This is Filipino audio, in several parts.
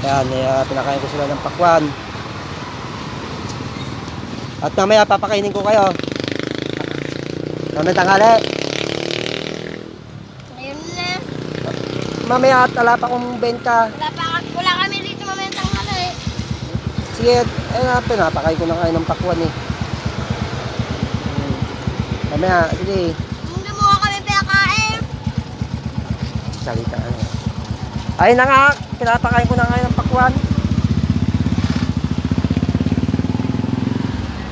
Yan, pinakain ko sila ng pakwan. At mamaya papakainin ko kayo. Mamaya tanghali. Ngayon na. Mamaya at wala pa akong benta. Wala kami dito mamaya tanghali. Sige, pinapakain ko na kayo ng pakwan eh. Mamaya, sige. Hindi mo kami pinakain. Salita ano. Ayun na nga, pinapakain ko na kayo ng pakwan.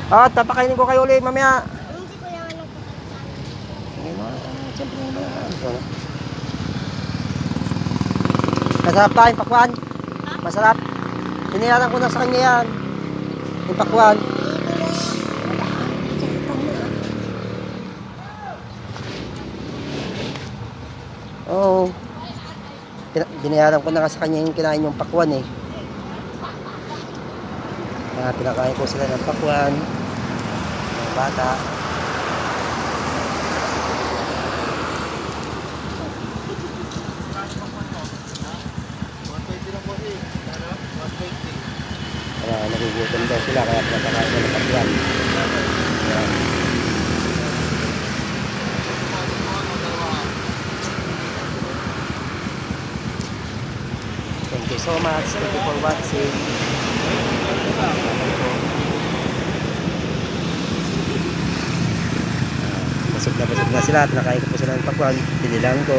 At papakainin ko kayo ulit mamaya. Hindi ko naman nagpapakain. Sige na, siyempre na. Masarap ba yung pakwan? Masarap. Tiniyaran ko na sa kanya yan. Yung pakwan. Oo. Binayaran ko na nga sa kanya yung kinain yung pakwan eh. Pinakain ko sila ng pakwan. Mga bata. Nagugutom daw sila kaya pinapakain ko ng pakwan. Ayan. Thank you so much. Thank you for watching. Busog na sila at nakain ko po sila ng pakwan. Pinilang ko.